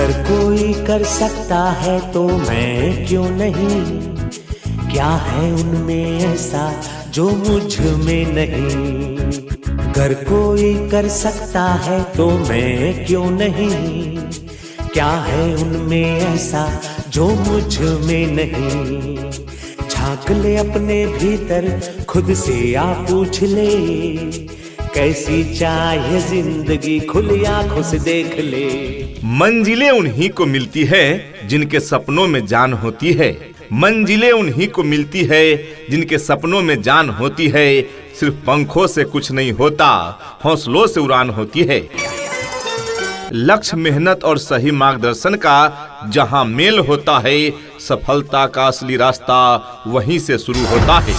अगर कोई कर सकता है तो मैं क्यों नहीं, क्या है उनमें ऐसा जो मुझ में नहीं। अगर कोई कर सकता है तो मैं क्यों नहीं, क्या है उनमें ऐसा जो मुझ में नहीं। झांक ले अपने भीतर, खुद से आ पूछ ले, कैसी चाहे जिंदगी, खुली आंखों से देख ले। मंजिलें उन्हीं को मिलती है जिनके सपनों में जान होती है। मंजिलें उन्हीं को मिलती है जिनके सपनों में जान होती है। सिर्फ पंखों से कुछ नहीं होता, हौसलों से उड़ान होती है। लक्ष्य, मेहनत और सही मार्गदर्शन का जहां मेल होता है, सफलता का असली रास्ता वहीं से शुरू होता है।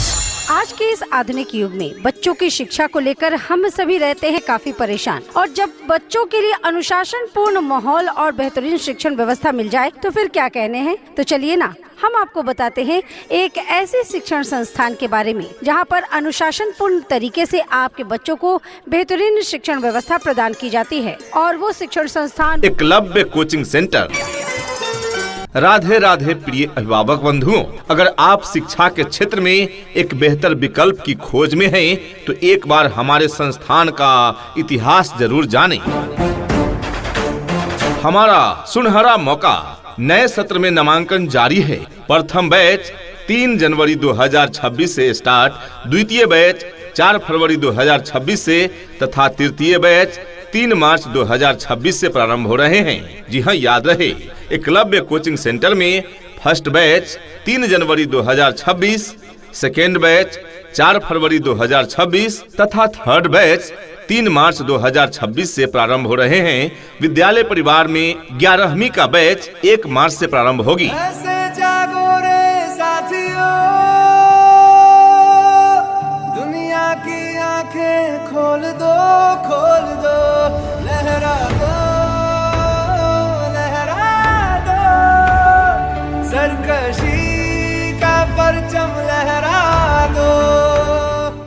आज के इस आधुनिक युग में बच्चों की शिक्षा को लेकर हम सभी रहते हैं काफी परेशान, और जब बच्चों के लिए अनुशासन पूर्ण माहौल और बेहतरीन शिक्षण व्यवस्था मिल जाए तो फिर क्या कहने हैं। तो चलिए ना, हम आपको बताते हैं एक ऐसे शिक्षण संस्थान के बारे में जहां पर अनुशासन पूर्ण तरीके से आपके बच्चों को बेहतरीन शिक्षण व्यवस्था प्रदान की जाती है, और वो शिक्षण संस्थान एकलव्य कोचिंग सेंटर। राधे राधे प्रिय अभिभावक बंधुओं, अगर आप शिक्षा के क्षेत्र में एक बेहतर विकल्प की खोज में हैं, तो एक बार हमारे संस्थान का इतिहास जरूर जानें। हमारा सुनहरा मौका, नए सत्र में नामांकन जारी है। प्रथम बैच 3 जनवरी 2026 से स्टार्ट, द्वितीय बैच 4 फरवरी 2026 से तथा तृतीय बैच 3 मार्च 2026 से प्रारंभ हो रहे हैं। जी हाँ, याद रहे, एकलव्य कोचिंग सेंटर में फर्स्ट बैच 3 जनवरी 2026, सेकेंड बैच 4 फरवरी 2026 तथा थर्ड बैच 3 मार्च 2026 से प्रारंभ हो रहे हैं। विद्यालय परिवार में 11वीं का बैच 1 मार्च से प्रारंभ होगी। ऐसे जागो रे साथियों, दुनिया की आंखें खोल दो, खोल दो, लहरा दो, लहरा दो, सरकशी का परचम लहरा दो।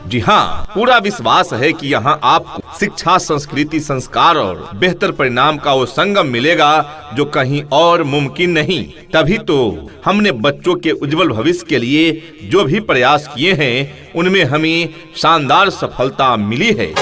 जी हाँ, पूरा विश्वास है कि यहाँ आपको शिक्षा, संस्कृति, संस्कार और बेहतर परिणाम का वो संगम मिलेगा जो कहीं और मुमकिन नहीं। तभी तो हमने बच्चों के उज्जवल भविष्य के लिए जो भी प्रयास किए हैं, उनमें हमें शानदार सफलता मिली है।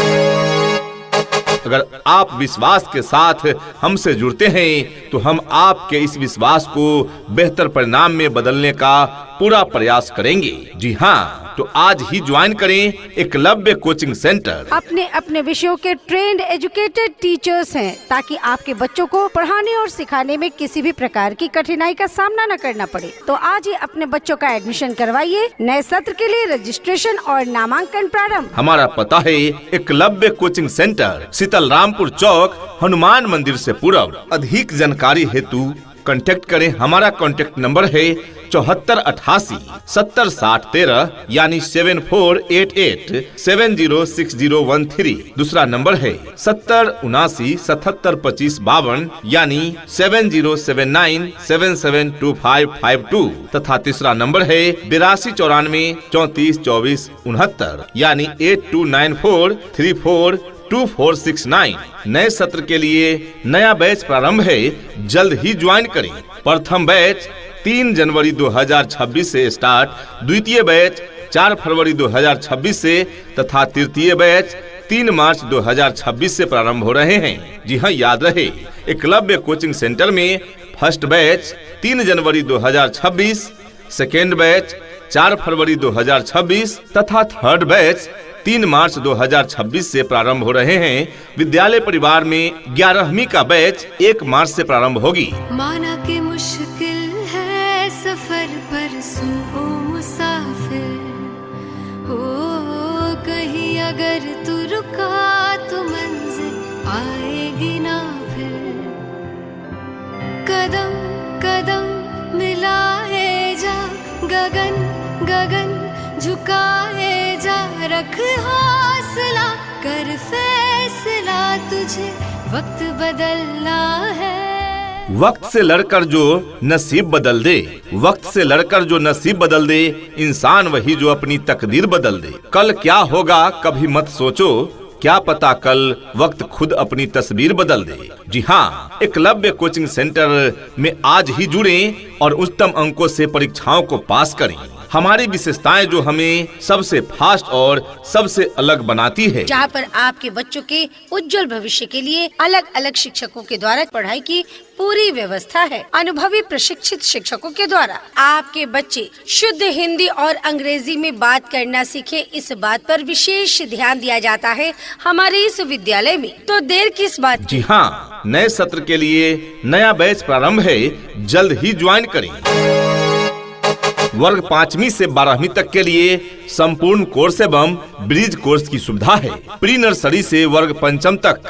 अगर आप विश्वास के साथ हमसे जुड़ते हैं तो हम आपके इस विश्वास को बेहतर परिणाम में बदलने का पूरा प्रयास करेंगे। जी हाँ, तो आज ही ज्वाइन करें एकलव्य कोचिंग सेंटर। अपने अपने विषयों के ट्रेंड एजुकेटेड टीचर्स हैं, ताकि आपके बच्चों को पढ़ाने और सिखाने में किसी भी प्रकार की कठिनाई का सामना न करना पड़े। तो आज ही अपने बच्चों का एडमिशन करवाइए। नए सत्र के लिए रजिस्ट्रेशन और नामांकन प्रारंभ। हमारा पता है एकलव्य कोचिंग सेंटर, शीतल रामपुर चौक, हनुमान मंदिर से पूर्व। अधिक जानकारी हेतु कांटेक्ट करें। हमारा कांटेक्ट नंबर है 7488 70 60 13, यानी 7488 706013। दूसरा नंबर है 7079 77 25 52, यानी 7079 772552 तथा तीसरा नंबर है 8294 34 24 69, यानी 8294 34 2469। नए सत्र के लिए नया बैच प्रारंभ है, जल्द ही ज्वाइन करें। प्रथम बैच 3 जनवरी 2026 से स्टार्ट, द्वितीय बैच 4 फरवरी 2026 से तथा तृतीय बैच 3 मार्च 2026 से प्रारंभ हो रहे हैं। जी हाँ, याद रहे, एकलव्य कोचिंग सेंटर में फर्स्ट बैच 3 जनवरी 2026, सेकेंड बैच 4 फरवरी 2026 तथा थर्ड बैच 3 मार्च 2026 से प्रारंभ हो रहे हैं। विद्यालय परिवार में 11वीं का बैच 1 मार्च से प्रारंभ होगी। माना कि मुश्किल है सफर, पर सुन ओ मुसाफिर, हो कहीं अगर तू रुका तो मंजिल आएगी ना फिर। कदम कदम मिलाए जा, गगन गगन झुकाए जा, रख हौसला, कर फैसला, तुझे वक्त बदलना है। वक्त से लड़कर जो नसीब बदल दे, वक्त से लड़कर जो नसीब बदल दे, इंसान वही जो अपनी तकदीर बदल दे। कल क्या होगा कभी मत सोचो, क्या पता कल वक्त खुद अपनी तस्वीर बदल दे। जी हाँ, एकलव्य कोचिंग सेंटर में आज ही जुड़ें और उच्चतम अंकों से परीक्षाओं को पास करें। हमारी विशेषताएं जो हमें सबसे फास्ट और सबसे अलग बनाती है, जहाँ पर आपके बच्चों के उज्जवल भविष्य के लिए अलग अलग शिक्षकों के द्वारा पढ़ाई की पूरी व्यवस्था है। अनुभवी प्रशिक्षित शिक्षकों के द्वारा आपके बच्चे शुद्ध हिंदी और अंग्रेजी में बात करना सीखे, इस बात पर विशेष ध्यान दिया जाता है हमारे इस विद्यालय में। तो देर किस बात की? जी हाँ, नए सत्र के लिए नया बैच प्रारंभ है, जल्द ही ज्वाइन करें। वर्ग 5वीं से 12वीं तक के लिए संपूर्ण कोर्स एवं ब्रिज कोर्स की सुविधा है। प्री नर्सरी से वर्ग 5वीं तक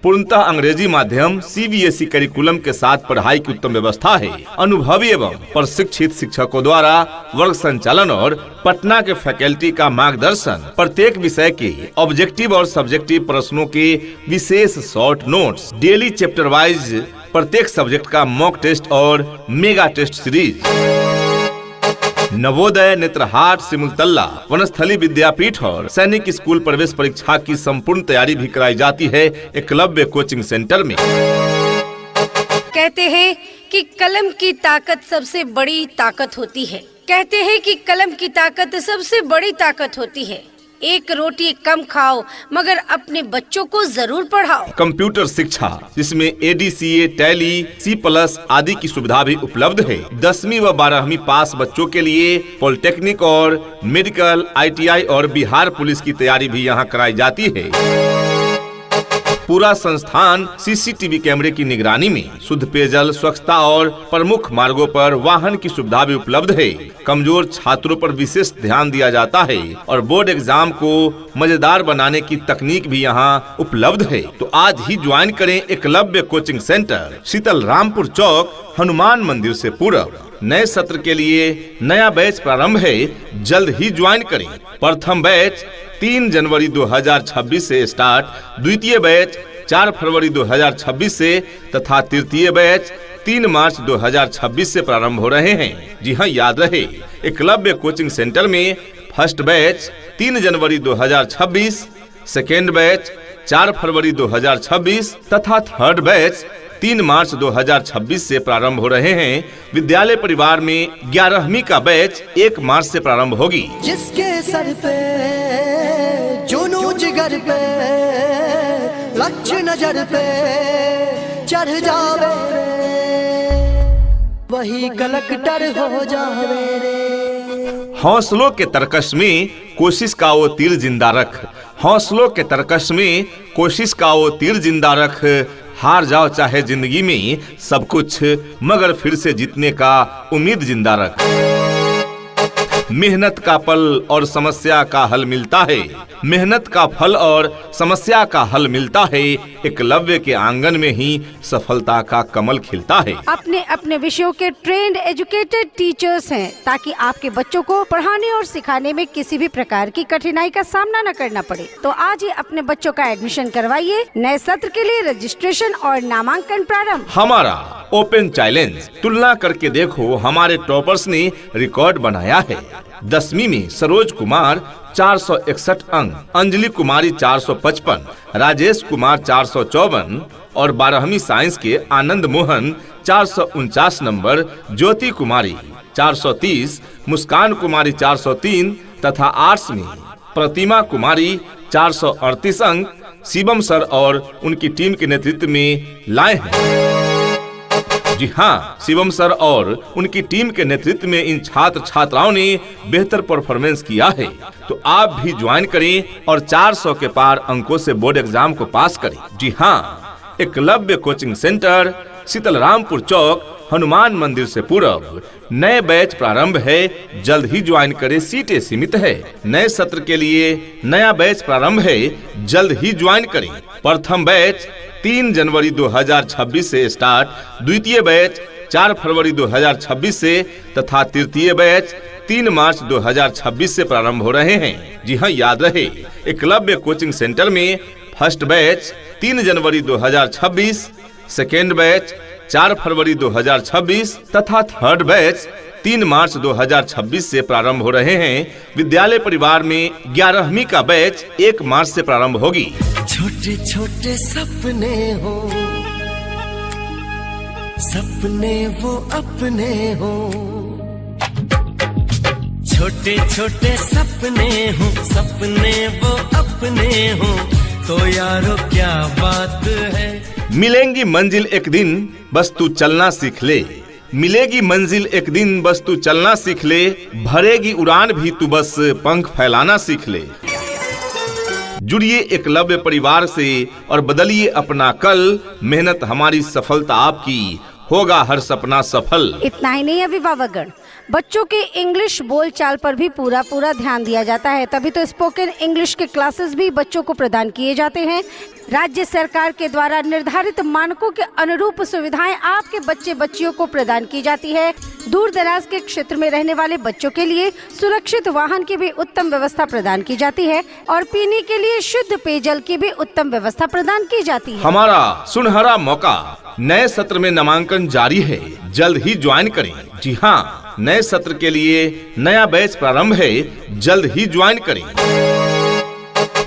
पूर्णतः अंग्रेजी माध्यम CBSE करिकुलम के साथ पढ़ाई की उत्तम व्यवस्था है। अनुभवी एवं प्रशिक्षित शिक्षकों द्वारा वर्ग संचालन और पटना के फैकल्टी का मार्गदर्शन, प्रत्येक विषय के ऑब्जेक्टिव और सब्जेक्टिव प्रश्नों के विशेष short notes, daily chapter wise प्रत्येक सब्जेक्ट का मॉक टेस्ट और mega test series. Navodaya, Netarhat, Simultala, Vanasthali Vidyapeeth और सैनिक स्कूल प्रवेश परीक्षा की संपूर्ण तैयारी भी कराई जाती है एकलव्य कोचिंग सेंटर में। कहते हैं कि कलम की ताकत सबसे बड़ी ताकत होती है। कहते हैं कि कलम की ताकत सबसे बड़ी ताकत होती है। एक रोटी कम खाओ मगर अपने बच्चों को जरूर पढ़ाओ। कंप्यूटर शिक्षा, जिसमें ADCA, टैली, C+ आदि की सुविधा भी उपलब्ध है। 10वीं व 12वीं पास बच्चों के लिए पॉलिटेक्निक और मेडिकल, ITI और बिहार पुलिस की तैयारी भी यहाँ कराई जाती है। पूरा संस्थान CCTV कैमरे की निगरानी में, शुद्ध पेयजल, स्वच्छता और प्रमुख मार्गों पर वाहन की सुविधा भी उपलब्ध है। कमजोर छात्रों पर विशेष ध्यान दिया जाता है और बोर्ड एग्जाम को मजेदार बनाने की तकनीक भी यहाँ उपलब्ध है। तो आज ही ज्वाइन करें एकलव्य कोचिंग सेंटर, शीतल रामपुर चौक, हनुमान मंदिर से पूरब। नए सत्र के लिए नया बैच प्रारंभ है, जल्द ही ज्वाइन करें। प्रथम बैच 3 जनवरी 2026 से स्टार्ट, द्वितीय बैच 4 फरवरी 2026 से तथा तृतीय बैच 3 मार्च 2026 से प्रारंभ हो रहे हैं। जी हाँ, याद रहे, एकलव्य कोचिंग सेंटर में फर्स्ट बैच 3 जनवरी 2026, सेकेंड बैच 4 फरवरी 2026 तथा थर्ड बैच 3 मार्च 2026 से प्रारंभ हो रहे हैं। विद्यालय परिवार में 11वीं का बैच 1 मार्च से प्रारंभ होगी। जिसके सर पे जुनू जिगर पे लक्ष्य नजर पे चढ़ जावे रे, वही कलेक्टर हो जावे रे। हौसलों के तरकश में कोशिश का वो तीर जिंदा रख, हौसलों के तरकश में कोशिश का वो तीर जिंदा रख। हार जाओ चाहे जिंदगी में सब कुछ, मगर फिर से जीतने का उम्मीद जिंदा रख। मेहनत का फल और समस्या का हल मिलता है, मेहनत का फल और समस्या का हल मिलता है। एकलव्य के आंगन में ही सफलता का कमल खिलता है। अपने अपने विषयों के ट्रेंड एजुकेटेड टीचर्स हैं, ताकि आपके बच्चों को पढ़ाने और सिखाने में किसी भी प्रकार की कठिनाई का सामना न करना पड़े। तो आज ही अपने बच्चों का एडमिशन करवाइए। नए सत्र के लिए रजिस्ट्रेशन और नामांकन प्रारंभ। हमारा ओपन चैलेंज, तुलना करके देखो हमारे टॉपर्स ने रिकॉर्ड बनाया है। 10वीं में सरोज कुमार 461 अंक, अंजलि कुमारी 455, राजेश कुमार 454 और 12वीं साइंस के आनंद मोहन 449 नंबर, ज्योति कुमारी 430, मुस्कान कुमारी 403 तथा आर्ट्स में प्रतिमा कुमारी 438 अंक शिवम सर और उनकी टीम के नेतृत्व में लाए हैं। जी हाँ, शिवम सर और उनकी टीम के नेतृत्व में इन छात्र छात्राओं ने बेहतर परफॉर्मेंस किया है। तो आप भी ज्वाइन करें और 400 के पार अंकों से बोर्ड एग्जाम को पास करें। जी हाँ, एकलव्य कोचिंग सेंटर, शीतल रामपुर चौक, हनुमान मंदिर से पूरब। नए बैच प्रारंभ है, जल्द ही ज्वाइन करें, सीटें सीमित है। नए सत्र के लिए नया बैच प्रारंभ है, जल्द ही ज्वाइन करें। प्रथम बैच 3 जनवरी 2026 से स्टार्ट, द्वितीय बैच 4 फरवरी 2026 से तथा तृतीय बैच 3 मार्च 2026 से प्रारंभ हो रहे हैं। जी हाँ, याद रहे, एकलव्य कोचिंग सेंटर में फर्स्ट बैच 3 जनवरी 2026, सेकेंड बैच 4 फरवरी 2026 तथा थर्ड बैच 3 मार्च 2026 से प्रारंभ हो रहे हैं। विद्यालय परिवार में 11वीं का बैच 1 मार्च से प्रारंभ होगी। छोटे छोटे सपने हो, सपने वो अपने हो, छोटे छोटे सपने हो, सपने वो अपने हो, तो यारो क्या बात है। मिलेंगी मंजिल एक दिन बस तू चलना सीख ले, मिलेगी मंजिल एक दिन बस तू चलना सीख ले, भरेगी उड़ान भी तू बस पंख फैलाना सीख ले। जुड़िए एकलव्य परिवार से और बदलिए अपना कल, मेहनत हमारी सफलता आपकी, होगा हर सपना सफल। इतना ही नहीं अभिभावकगण, बच्चों के इंग्लिश बोलचाल पर भी पूरा ध्यान दिया जाता है। तभी तो स्पोकन इंग्लिश के क्लासेस भी बच्चों को प्रदान किए जाते हैं। राज्य सरकार के द्वारा निर्धारित मानकों के अनुरूप सुविधाएं आपके बच्चे बच्चियों को प्रदान की जाती है। दूर दराज के क्षेत्र में रहने वाले बच्चों के लिए सुरक्षित वाहन की भी उत्तम व्यवस्था प्रदान की जाती है और पीने के लिए शुद्ध पेयजल की भी उत्तम व्यवस्था प्रदान की जाती है। हमारा सुनहरा मौका, नए सत्र में नामांकन जारी है, जल्द ही ज्वाइन करें। जी हाँ, नए सत्र के लिए नया बैच प्रारंभ है, जल्द ही ज्वाइन करें।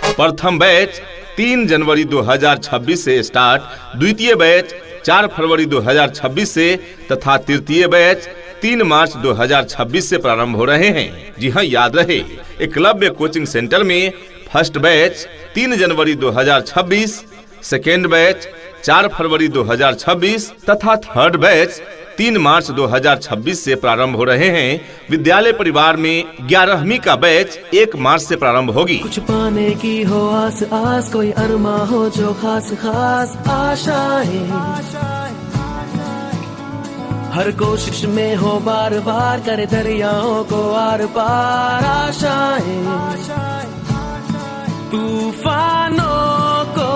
प्रथम बैच 3 जनवरी 2026 से स्टार्ट, द्वितीय बैच 4 फरवरी 2026 से तथा तृतीय बैच 3 मार्च 2026 से प्रारंभ हो रहे हैं। जी हाँ, याद रहे, एकलव्य कोचिंग सेंटर में फर्स्ट बैच 3 जनवरी 2026, सेकेंड बैच 4 फरवरी 2026 तथा थर्ड बैच 3 मार्च 2026 से प्रारंभ हो रहे हैं। विद्यालय परिवार में 11वीं का बैच 1 मार्च से प्रारंभ होगी। कुछ पाने की हो आस आस, कोई अरमा हो जो खास खास आशाएं, हर कोशिश में हो बार बार, करे दरियाओं को आर पार आशाएं, तूफानों को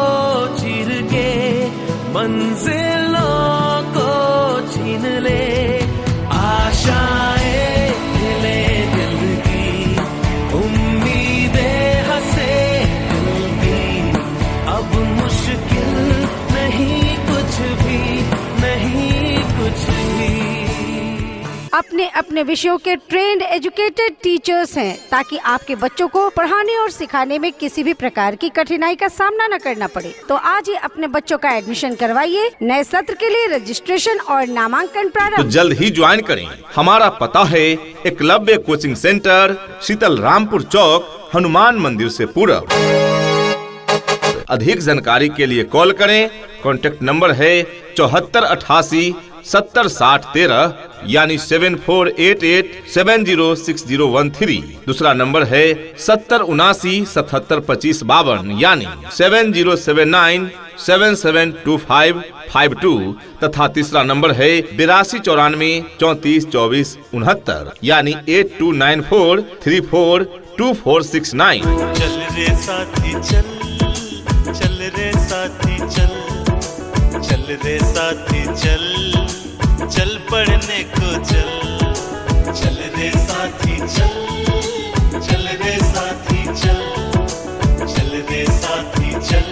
चीर के मंजिलों को छीन ले, आशाएं ले दिल की, उम्मीदें हंसे दिल की, अब मुश्किल नहीं कुछ भी, नहीं कुछ भी। अपने अपने विषयों के ट्रेंड एजुकेटेड टीचर्स हैं, ताकि आपके बच्चों को पढ़ाने और सिखाने में किसी भी प्रकार की कठिनाई का सामना न करना पड़े। तो आज ही अपने बच्चों का एडमिशन करवाइए। नए सत्र के लिए रजिस्ट्रेशन और नामांकन प्रारंभ तो जल्द ही ज्वाइन करें। हमारा पता है एकलव्य कोचिंग सेंटर, शीतल रामपुर चौक, हनुमान मंदिर से पूरब। अधिक जानकारी के लिए कॉल करें। कॉन्टेक्ट नंबर है 7488 7060 13 यानी 7488706013। दूसरा नंबर है 7079 77 25 52 यानी 7079772552 तथा तीसरा नंबर है 8294 34 24 69 यानी 8294342469। चल रे साथी चल, चल रे साथी चल, चल रे साथी चल, चल पढ़ने को चल, चल रे साथी चल, चल रे साथी चल, चल रे साथी चल,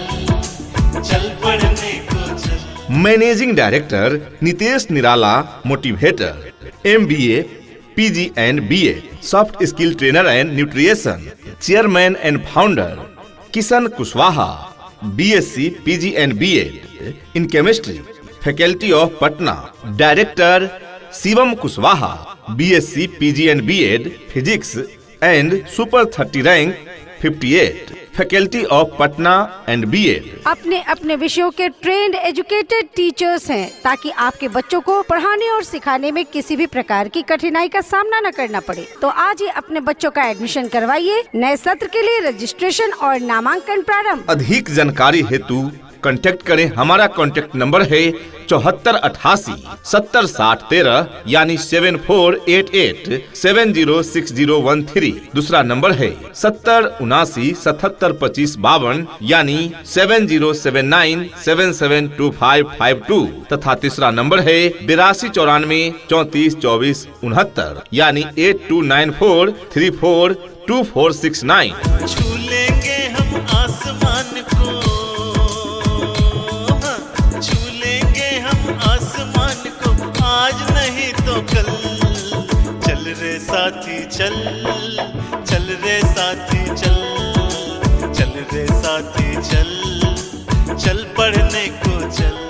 चल पढ़ने को चल। Managing director Nitesh Nirala, motivator, MBA, PG and BA, soft skill trainer and nutrition, chairman and founder Kishan Kushwaha, BSc, PG and BA in chemistry, faculty of Patna. Director Shivam Kushwaha, BSc, PG and BEd physics and super 30 rank 58, faculty of Patna and BEd। अपने अपने विषयों के trend educated teachers हैं, ताकि आपके बच्चों को पढ़ाने और सिखाने में किसी भी प्रकार की कठिनाई का सामना न करना पड़े। तो आज ही अपने बच्चों का एडमिशन करवाइए। नए सत्र के लिए रजिस्ट्रेशन और नामांकन प्रारंभ। अधिक जानकारी हेतु कांटेक्ट करें। हमारा कांटेक्ट नंबर है 7488 7060 13 यानी 7488706013। दूसरा नंबर है 7079 77 25 52 यानी 7079772552 तथा तीसरा नंबर है 8294 34 24 69 यानी 8294342469। छू लेंगे हम आसमान को, छू लेंगे हम आसमान को, आज नहीं तो कल। रे साथी चल, चल रे साथी चल, चल रे साथी चल, चल पढ़ने को चल।